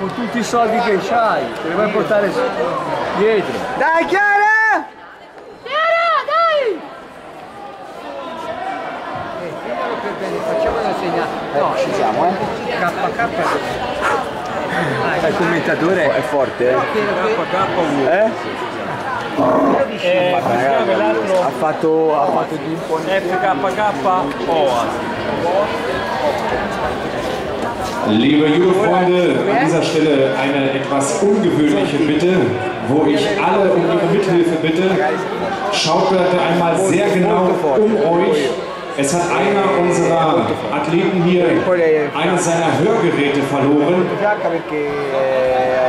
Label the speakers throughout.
Speaker 1: con tutti i soldi che c'hai, te li vuoi portare dietro.
Speaker 2: Dai Chiara!
Speaker 3: Chiara, dai!
Speaker 1: Per bene, facciamo una segnale.
Speaker 2: No, ci siamo,
Speaker 1: KK. Il commentatore è forte,
Speaker 2: Ha fatto di un po'
Speaker 4: FKK OAS.
Speaker 5: Liebe Judo-Freunde, an dieser Stelle eine etwas ungewöhnliche Bitte, wo ich alle um Ihre Mithilfe bitte. Schaut bitte einmal sehr genau um euch. Es hat einer unserer Athleten hier eines seiner Hörgeräte verloren.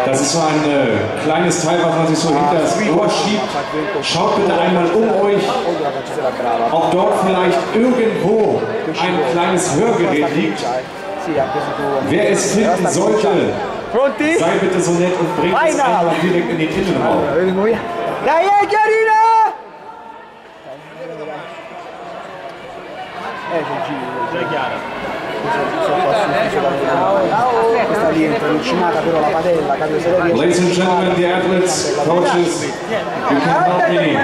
Speaker 5: Das ist so ein kleines Teil, was man sich so hinter das Ohr schiebt. Schaut bitte einmal um euch, ob dort vielleicht irgendwo ein kleines Hörgerät liegt. Wer es finden sollte, sei bitte so nett und bringt es einmal direkt in den Innenraum.
Speaker 2: Dai Chiarina!
Speaker 4: Già chiara.
Speaker 2: Questa lì è introcinata però la padella, capito? Se lei
Speaker 5: Ladies and gentlemen, the athletes, coaches, you can help me,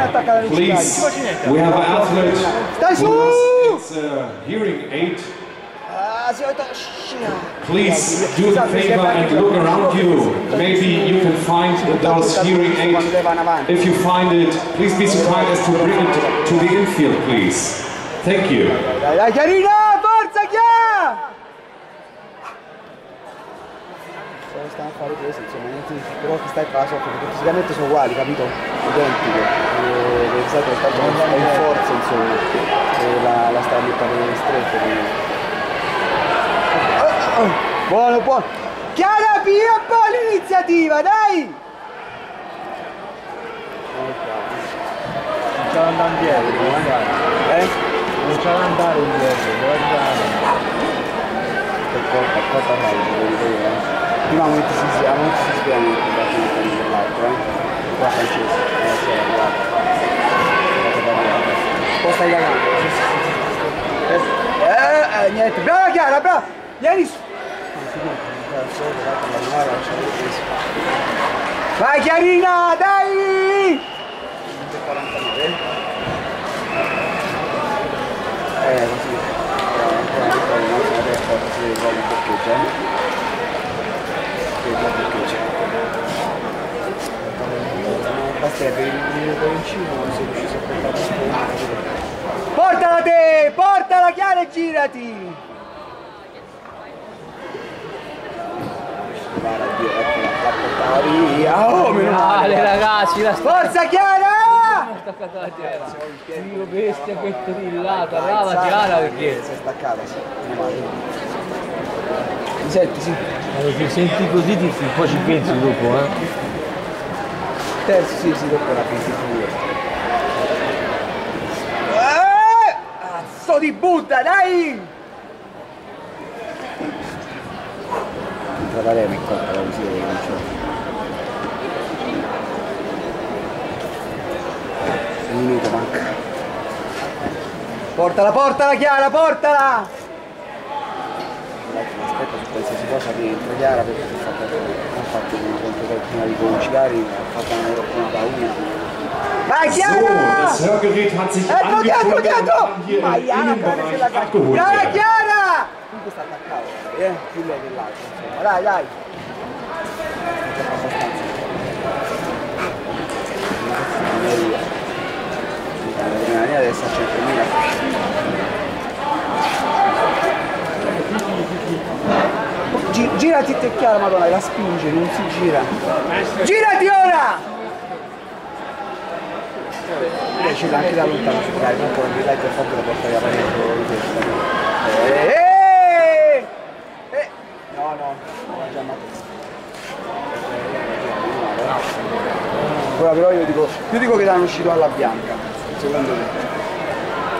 Speaker 5: please. We have an athlete who has its hearing aid. Please do the favor and look around you. Maybe you can find those hearing aids. If you find it, please be so kind as to bring it to the infield, please. Thank you.
Speaker 2: Dai Chiarina, forza Chiara! Stiamo a fare questo, insomma, niente di però che stai qua sotto, perché fisicamente sono uguali, capito? Identiche. Le risate stanno in forza, insomma. La sta mettendo stretta, quindi. Buono, buono! Chiara, via un po' l'iniziativa, dai!
Speaker 1: Non c'è da andare indietro, devo andare. Non c'è da andare indietro, devo andare.
Speaker 2: Che porta meglio, prima momento si spiega dell'altro, qua francese, sposta i ragazzi, niente, brava Chiara, brava, vieni su, vai Chiarina, dai, 49, portala te, portala Chiara e girati. Oh meno male
Speaker 1: ragazzi, la
Speaker 2: forza Chiara!
Speaker 1: staccata la terra. Dio bestia che trillata, brava Chiara perché
Speaker 2: si è staccata, sì. Mi senti, sì?
Speaker 1: Allora, ti senti così, poi ci pensi dopo,
Speaker 2: Terzo, sì, dopo la pensi pure. Cazzo di Buddha, dai! Travaremo in colpa la visione, non c'è. Un minuto manca. Portala, portala Chiara, portala! Aspetta su qualsiasi cosa rientra Chiara perché ha fatto una controprima di Concicari, ha fatto una paura. Vai Chiara!
Speaker 5: So, das Hörgerät hat sich angekündigt und hier im Innenbereich abgeholt.
Speaker 2: Brava Chiara! Comunque sta attaccato, più lei che l'altro, insomma. Dai, dai! L'adrenalina deve esserci a 3000. Girati te Chiara, madonna, la spinge, non si gira. Girati ora! C'è anche da lontano, dai, comunque non dai per fatto la porta via parecchio di testa. No, non già matto. Però io dico che l'hanno uscito alla bianca, secondo me.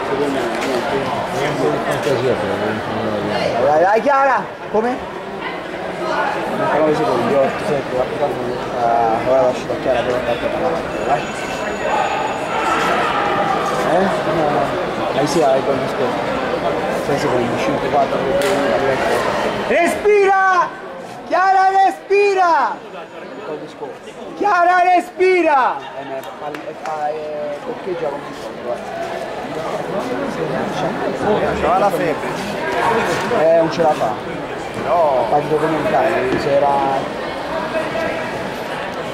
Speaker 2: Secondo me. Dai Chiara! Come? 9 secondi, 8, 7, 4, ora l'ho uscito a Chiara per attaccare alla macchina, vai! No. Sì, hai con ascolta. 6 secondi, 5, 4, 3, 2, 1, respira! Chiara, respira!
Speaker 3: respira! Chiara, respira!
Speaker 2: Boccheggia come c'aveva la febbre. Non ce la fa. No. Ha fatto come un cane, c'era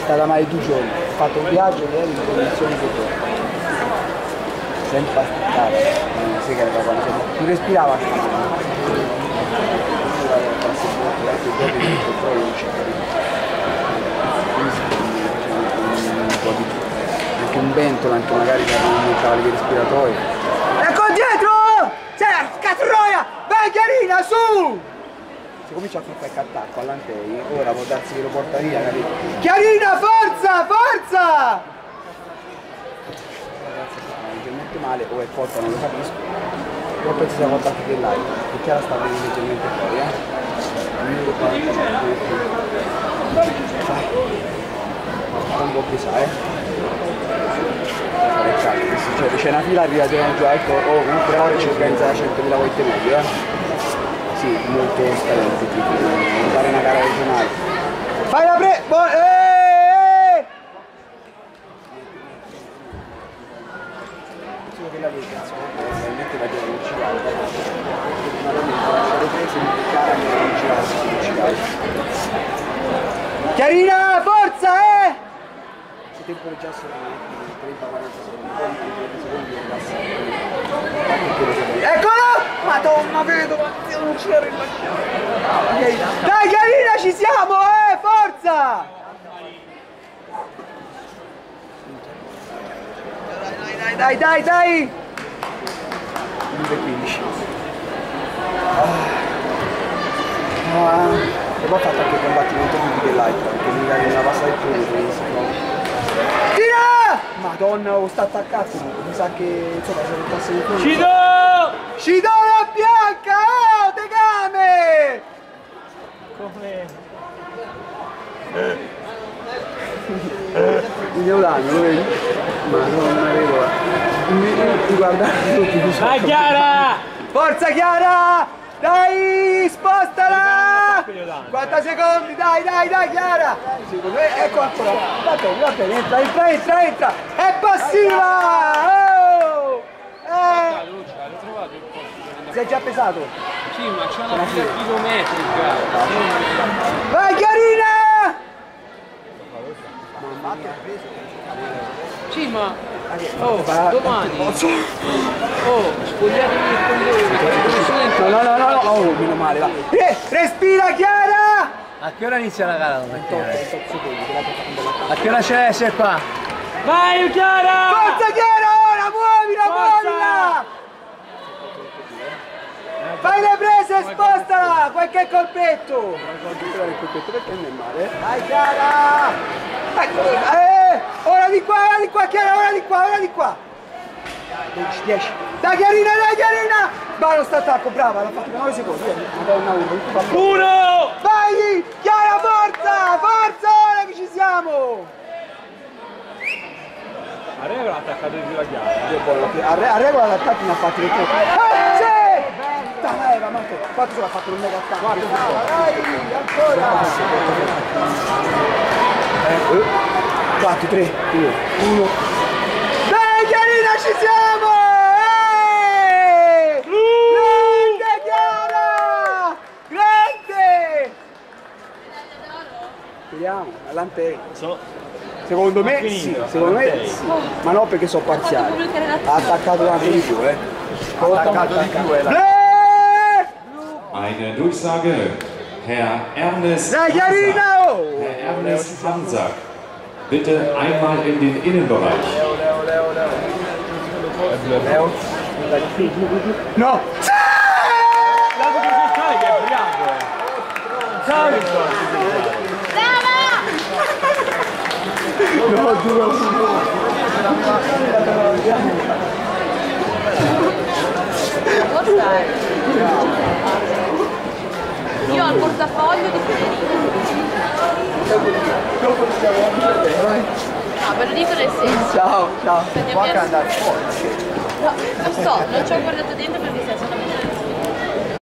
Speaker 2: stata male 2 giorni. Ha fatto un viaggio ieri in condizioni di sempre aspettato. Non si che non respirava. Anche un ventolo, anche magari per non fare gli respiratori.
Speaker 3: Ecco dietro! C'è catroia! Vai Chiarina, su!
Speaker 2: Se comincia a fare qualche attacco all'Antei, ora può darsi che lo porta via, capito?
Speaker 3: Chiarina, forza, forza!
Speaker 2: Leggermente male o è forte, non lo capisco. Però penso sia portato anche dell'aria, perché Chiara sta venendo leggermente fuori, un po' pesare, c'è una fila, arriva già, ecco, comunque ora ci organizza 100.000 volte meglio, sì, molto scadente, fare una gara regionale.
Speaker 3: Fai la
Speaker 2: Solo che la Lega, probabilmente va a dire non ci va, ma non le prese di cara che non ci va.
Speaker 3: Chiarina, forza,
Speaker 2: Il tempo è già solo 30-40 secondi.
Speaker 3: eccolo!
Speaker 2: Madonna, vedo, non ci arriva.
Speaker 3: Dai Chiarina, ci siamo, forza! Dai!
Speaker 2: 15. E poi ho fatto anche il combattimento di dell'Hype, perché mi dà una passa di più.
Speaker 3: Tira!
Speaker 2: Madonna, sta attaccato, mi sa che insomma se non passa di più.
Speaker 3: Ci do la bianca, Tegame!
Speaker 2: Il Neolano, lo vedi? Madonna, regola. Ti guarda tutti.
Speaker 4: Vai Chiara!
Speaker 3: Forza Chiara! Dai, spostala! 40 secondi, dai Chiara! Ecco ancora, va bene, entra! È passiva! Oh! Sei già pesato?
Speaker 1: Sì, ma c'è una fila chilometrica.
Speaker 3: Vai Chiarina!
Speaker 1: Sì, ma domani. Spogliatevi il coglione.
Speaker 2: No, meno male, va.
Speaker 3: Respira Chiara!
Speaker 1: A che ora inizia la gara? A che ora c'è essere qua? Vai Chiara!
Speaker 3: Forza Chiara, ora muovila! Fai le prese, spostala! Qualche colpetto!
Speaker 2: Perché non è male?
Speaker 3: Vai Chiara! Ora di qua Chiara, ora di qua! 10. Dai Chiarina! Balo sta attacco, brava, l'ha fatto per 9 secondi. Madonna,
Speaker 4: 1!
Speaker 3: Vai! Chiara, forza! Ora che ci siamo!
Speaker 4: A regola ha attaccato di più la Chiara.
Speaker 2: A regola l'attacco mi ha fatto le tre.
Speaker 3: Sì!
Speaker 2: Dai, ma quanto l'ha fatto un mega attacco?
Speaker 3: Dai, ancora!
Speaker 2: 4, 3, 2, 1.
Speaker 3: Dai Chiarina, ci siamo! Grande Chiara! Grande!
Speaker 2: Vediamo, all'Antei.
Speaker 4: Secondo
Speaker 2: me sì, ma no perché sono parziali. Ha attaccato anche di più, Ha attaccato di più,
Speaker 5: Eine Durchsage. Herr Ernest
Speaker 3: Dai
Speaker 5: Hansack.
Speaker 3: Chiarina!
Speaker 5: Herr Ernest Hansack, bitte einmal in den Innenbereich.
Speaker 2: No!
Speaker 4: Dato che si sai che è briaco, Ciao!
Speaker 2: No, giuro.
Speaker 6: Io ho il portafoglio di Federico. No, ve lo dico nel senso.
Speaker 2: Ciao.
Speaker 6: Può anche andare fuori. No, lo so, non ci ho guardato dentro perché se no